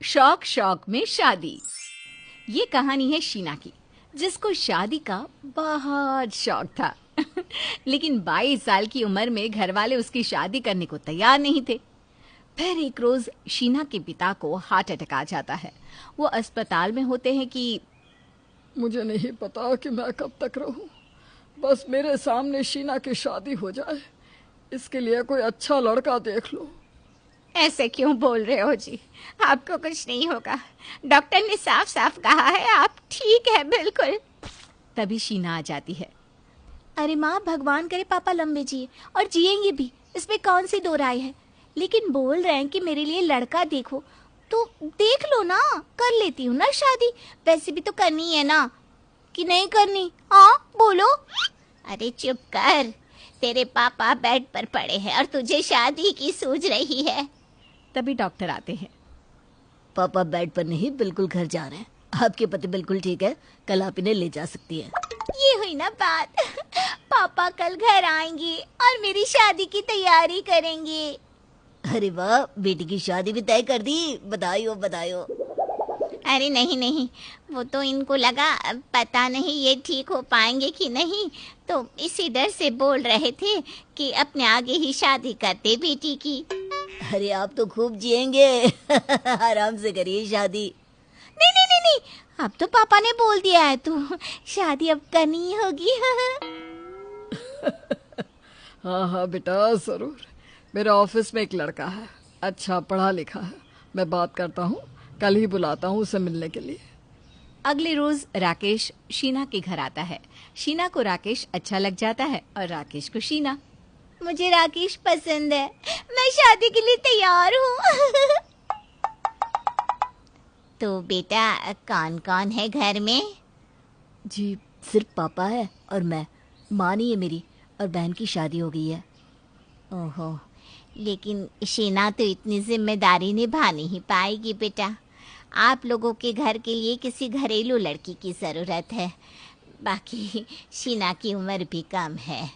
शौक शौक में शादी। ये कहानी है शीना की, जिसको शादी का बहुत शौक था लेकिन 22 साल की उम्र में घर वाले उसकी शादी करने को तैयार नहीं थे। फिर एक रोज शीना के पिता को हार्ट अटैक आ जाता है। वो अस्पताल में होते हैं कि मुझे नहीं पता कि मैं कब तक रहूं। बस मेरे सामने शीना की शादी हो जाए, इसके लिए कोई अच्छा लड़का देख लो। ऐसे क्यों बोल रहे हो जी? आपको कुछ नहीं होगा। डॉक्टर ने साफ साफ कहा है आप ठीक है बिल्कुल। तभी शीना आ जाती है। अरे माँ, भगवान करे पापा लंबे जिए और जिएंगे भी, इसमें कौन सी दो राय है। लेकिन बोल रहे हैं कि मेरे लिए लड़का देखो, तो देख लो ना, कर लेती हूँ ना शादी। वैसे भी तो करनी है ना, कि नहीं करनी? हाँ बोलो। अरे चुप कर, तेरे पापा बेड पर पड़े हैं और तुझे शादी की सूझ रही है। तभी डॉक्टर आते हैं। पापा बेड पर नहीं, बिल्कुल घर जा रहे हैं। आपके पति बिल्कुल ठीक है, कल आप इन्हें ले जा सकती है। ये हुई ना बात पापा कल घर आएंगे और मेरी शादी की तैयारी करेंगे। अरे वाह, बेटी की शादी भी तय कर दी, बधाई हो बधाई हो। अरे नहीं नहीं, वो तो इनको लगा पता नहीं ये ठीक हो पाएंगे कि नहीं, तो इसी डर से बोल रहे थे कि अपने आगे ही शादी करते बेटी की। अरे आप तो खूब जिएंगे आराम से करिए शादी। नहीं नहीं नहीं नहीं, अब तो पापा ने बोल दिया है तो शादी अब करनी ही होगी हाँ हाँ बेटा, जरूर। मेरे ऑफिस में एक लड़का है, अच्छा पढ़ा लिखा है। मैं बात करता हूँ, कल ही बुलाता हूँ उसे मिलने के लिए। अगले रोज राकेश शीना के घर आता है। शीना को राकेश अच्छा लग जाता है और राकेश को शीना। मुझे राकेश पसंद है, मैं शादी के लिए तैयार हूँ तो बेटा कौन कौन है घर में? जी सिर्फ पापा है और मैं। माँ नहीं है मेरी, और बहन की शादी हो गई है। ओहो, लेकिन शीना तो इतनी जिम्मेदारी निभा नहीं पाएगी बेटा। आप लोगों के घर के लिए किसी घरेलू लड़की की ज़रूरत है। बाकी शीना की उम्र भी कम है।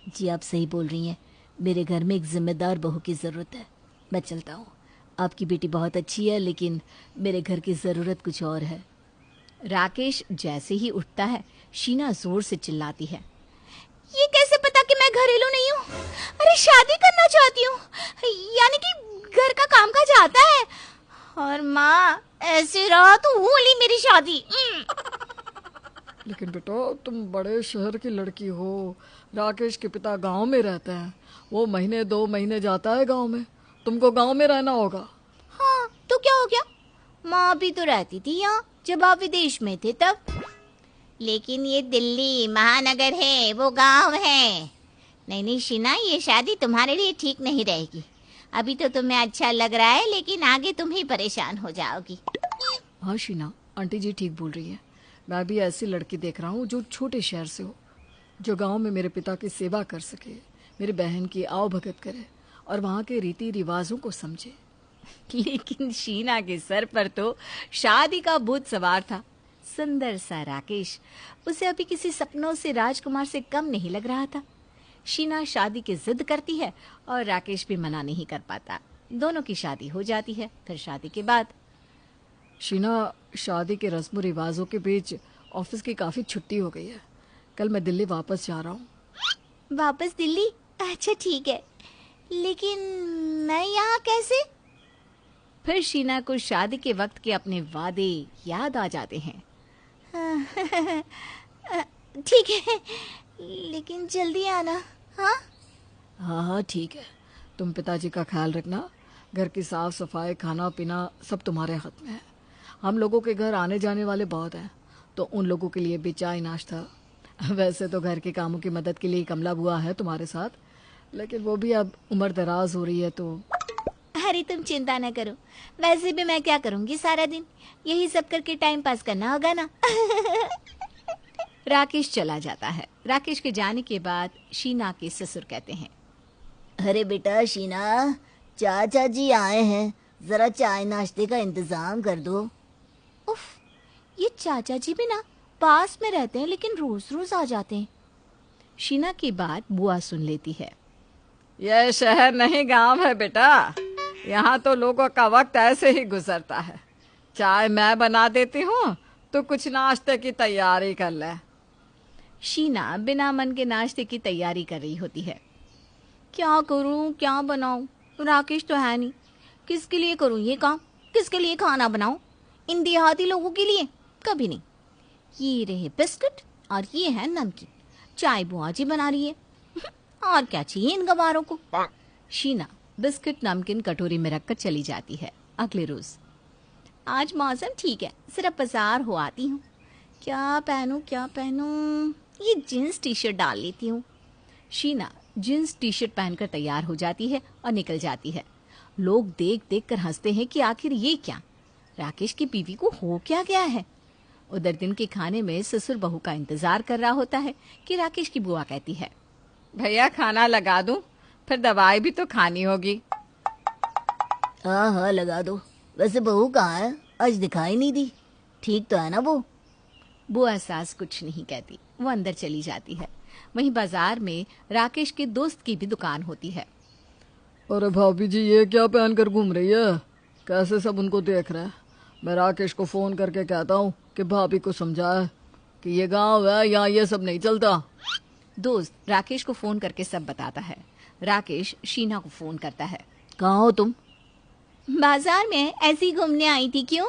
जी आप सही बोल रही हैं, मेरे घर में एक जिम्मेदार बहू की ज़रूरत है। मैं चलता हूँ। आपकी बेटी बहुत अच्छी है, लेकिन मेरे घर की ज़रूरत कुछ और है। राकेश जैसे ही उठता है, शीना जोर से चिल्लाती है। ये कैसे पता कि मैं घरेलू नहीं हूँ? अरे शादी करना चाहती हूँ, यानी कि घर का काम काज आता है। और माँ, ऐसे रहा तो होली मेरी शादी। लेकिन बेटा, तुम बड़े शहर की लड़की हो। राकेश के पिता गांव में रहते हैं, वो महीने 2 महीने जाता है गांव में। तुमको गांव में रहना होगा। हाँ तो क्या हो गया, माँ भी तो रहती थी यहाँ जब आप विदेश में थे तब। लेकिन ये दिल्ली महानगर है, वो गांव है। नहीं नहीं शीना, ये शादी तुम्हारे लिए ठीक नहीं रहेगी। अभी तो तुम्हें अच्छा लग रहा है, लेकिन आगे तुम ही परेशान हो जाओगी। हाँ शीना, आंटी जी ठीक बोल रही है। मैं भी ऐसी लड़की देख रहा हूँ जो छोटे शहर से हो, जो गांव में मेरे पिता की सेवा कर सके, मेरी बहन की आओ भगत करे और वहाँ के रीति रिवाजों को समझे। लेकिन शीना के सर पर तो शादी का भूत सवार था। सुंदर सा राकेश उसे अभी किसी सपनों से राजकुमार से कम नहीं लग रहा था। शीना शादी की जिद करती है और राकेश भी मना नहीं कर पाता। दोनों की शादी हो जाती है। फिर शादी के बाद शीना, शादी के रस्म रिवाजों के बीच ऑफिस की काफी छुट्टी हो गई है। कल मैं दिल्ली वापस जा रहा हूँ। वापस दिल्ली? अच्छा ठीक है, लेकिन मैं यहाँ कैसे? फिर शीना को शादी के वक्त के अपने वादे याद आ जाते हैं। ठीक है, लेकिन जल्दी आना। हाँ हाँ हाँ ठीक है। तुम पिताजी का ख्याल रखना। घर की साफ सफाई, खाना पीना सब तुम्हारे हाथ में है। हम लोगों के घर आने जाने वाले बहुत हैं, तो उन लोगों के लिए भी चाय नाश्ता। वैसे तो घर के कामों की मदद के लिए कमला बुआ है तुम्हारे साथ, लेकिन वो भी अब उम्र दराज हो रही है तो। अरे तुम चिंता न करो, वैसे भी मैं क्या करूँगी सारा दिन, यही सब करके टाइम पास करना होगा ना राकेश चला जाता है। राकेश के जाने के बाद शीना के ससुर कहते हैं, अरे बेटा शीना, चाचा जी आए हैं, जरा चाय नाश्ते का इंतजाम कर दो। उफ, ये चाचा जी भी ना पास में रहते हैं, लेकिन रोज रोज आ जाते हैं। शीना की बात बुआ सुन लेती है। यह शहर नहीं गांव है बेटा। यहाँ तो लोगों का वक्त ऐसे ही गुजरता है। चाय मैं बना देती हूँ तो कुछ नाश्ते की तैयारी कर ले। शीना बिना मन के नाश्ते की तैयारी कर रही होती है। क्या करूं, क्या बनाऊं? राकेश तो है नहीं। किसके लिए करूं ये काम? किसके लिए खाना बनाऊं? इन देहाती लोगों के लिए? कभी नहीं। ये रहे बिस्किट और ये है नमकीन। चाय बुआ जी बना रही है। और क्या चाहिए इन गवारों को? शीना बिस्किट नमकीन कटोरी में रखकर चली जाती है। अगले रोज, आज मौसम ठीक है, सिर्फ बाजार हो आती हूँ। क्या पहनूं, क्या पहनूं? ये जींस टी शर्ट डाल लेती हूँ। शीना जींस टी शर्ट पहनकर तैयार हो जाती है और निकल जाती है। लोग देख देख कर हंसते हैं कि आखिर ये क्या, राकेश की बीवी को हो क्या गया है। उधर दिन के खाने में ससुर बहू का इंतजार कर रहा होता है कि राकेश की बुआ कहती है, भैया खाना लगा दूं, फिर दवाई भी तो खानी होगी। हाँ हाँ लगा दो। वैसे बहू कहाँ है? आज दिखाई नहीं दी। ठीक तो है ना वो? बुआ सास कुछ नहीं कहती, वो अंदर चली जाती है। वहीं बाजार में राकेश के दोस्त की भी दुकान होती है। अरे भाभी जी, ये क्या पहन कर घूम रही है? कैसे सब उनको देख रहे हैं। मैं राकेश को फोन करके कहता हूँ कि भाभी को समझाए कि ये गांव है, यहाँ ये सब नहीं चलता। दोस्त राकेश को फोन करके सब बताता है। राकेश शीना को फोन करता है। कहाँ हो तुम? बाजार में ऐसी घूमने आई थी। क्यों?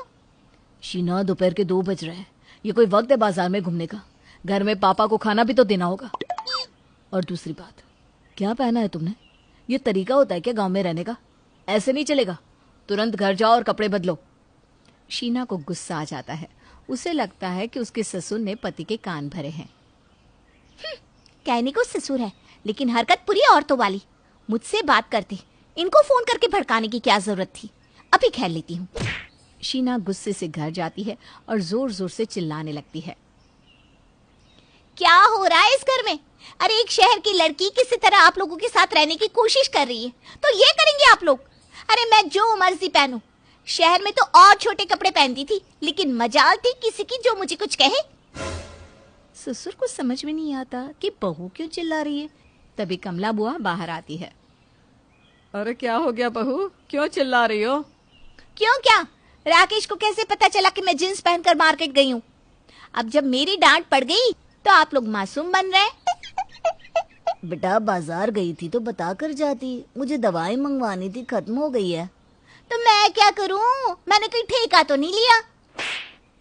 शीना, दोपहर के 2 बज रहे हैं। ये कोई वक्त है बाजार में घूमने का? घर में पापा को खाना भी तो देना होगा। और दूसरी बात, क्या पहना है तुमने? ये तरीका होता है क्या गांव में रहने का? ऐसे नहीं चलेगा। तुरंत घर जाओ और कपड़े बदलो। शीना को गुस्सा आ जाता है। उसे लगता है कि उसके ससुर ने पति के कान भरे हैं। कहने को ससुर है, लेकिन हरकत पूरी औरतों वाली। मुझसे बात करती, इनको फोन करके भड़काने की क्या जरूरत थी? अभी खेल लेती हूँ। शीना गुस्से से घर जाती है और जोर जोर से चिल्लाने लगती है। क्या हो रहा है इस घर में? अरे एक शहर की लड़की किसी तरह आप लोगों के साथ रहने की कोशिश कर रही है, तो ये करेंगे आप लोग? अरे मैं जो मर्जी पहनूं। शहर में तो और छोटे कपड़े पहनती थी, लेकिन मजाल थी किसी की जो मुझे कुछ कहे। ससुर को समझ में नहीं आता कि बहू क्यों चिल्ला रही है। तभी कमला बुआ बाहर आती है। अरे क्या हो गया बहू, क्यों चिल्ला रही हो? क्यों क्या? राकेश को कैसे पता चला कि मैं जींस पहनकर मार्केट गई हूँ? अब जब मेरी डांट पड़ गई तो आप लोग मासूम बन रहे हैं। बेटा बाजार गई थी तो बता कर जाती। मुझे दवाई मंगवानी थी, खत्म हो गई है। तो मैं क्या करूं? मैंने कोई ठेका तो नहीं लिया।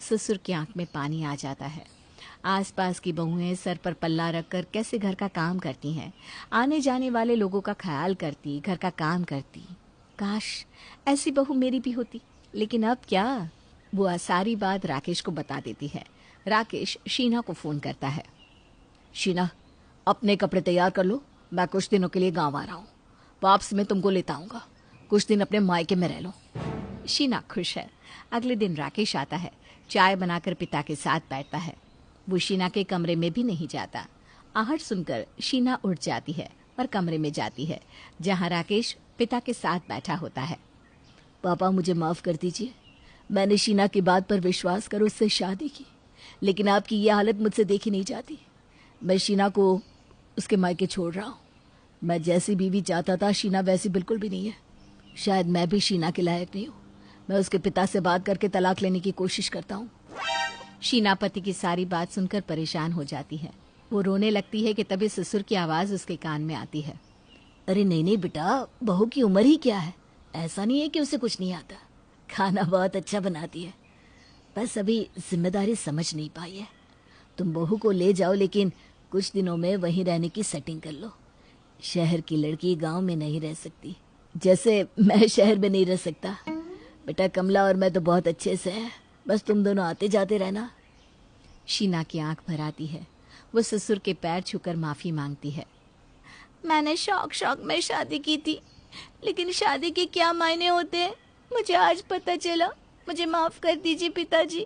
ससुर की आंख में पानी आ जाता है। आसपास की बहुएं सर पर पल्ला रखकर कैसे घर का काम करती हैं, आने जाने वाले लोगों का ख्याल करती, घर का काम करती। काश ऐसी बहू मेरी भी होती, लेकिन अब क्या। बुआ सारी बात राकेश को बता देती है। राकेश शीना को फोन करता है। शीना, अपने कपड़े तैयार कर लो, मैं कुछ दिनों के लिए गांव आ रहा हूँ। वापस में तुमको लेता आऊंगा। कुछ दिन अपने मायके में रह लो। शीना खुश है। अगले दिन राकेश आता है, चाय बनाकर पिता के साथ बैठता है। वो शीना के कमरे में भी नहीं जाता। आहट सुनकर शीना उठ जाती है और कमरे में जाती है, जहाँ राकेश पिता के साथ बैठा होता है। पापा मुझे माफ कर दीजिए। मैंने शीना की बात पर विश्वास कर उससे शादी की, लेकिन आपकी ये हालत मुझसे देखी नहीं जाती। मैं शीना को उसके मायके छोड़ रहा हूँ। मैं जैसी बीवी चाहता था, शीना वैसी बिल्कुल भी नहीं है। शायद मैं भी शीना के लायक नहीं हूँ। मैं उसके पिता से बात करके तलाक लेने की कोशिश करता हूँ। शीना पति की सारी बात सुनकर परेशान हो जाती है। वो रोने लगती है कि तभी ससुर की आवाज उसके कान में आती है। अरे नहीं नहीं बेटा, बहू की उम्र ही क्या है। ऐसा नहीं है कि उसे कुछ नहीं आता। खाना बहुत अच्छा बनाती है, बस अभी जिम्मेदारी समझ नहीं पाई है। तुम बहू को ले जाओ, लेकिन कुछ दिनों में वहीं रहने की सेटिंग कर लो। शहर की लड़की गांव में नहीं रह सकती, जैसे मैं शहर में नहीं रह सकता। बेटा कमला और मैं तो बहुत अच्छे से हैं, बस तुम दोनों आते जाते रहना। शीना की आंख भर आती है। वो ससुर के पैर छूकर माफी मांगती है। मैंने शौक में शादी की थी, लेकिन शादी के क्या मायने होते हैं मुझे आज पता चला। मुझे माफ कर दीजिए पिताजी।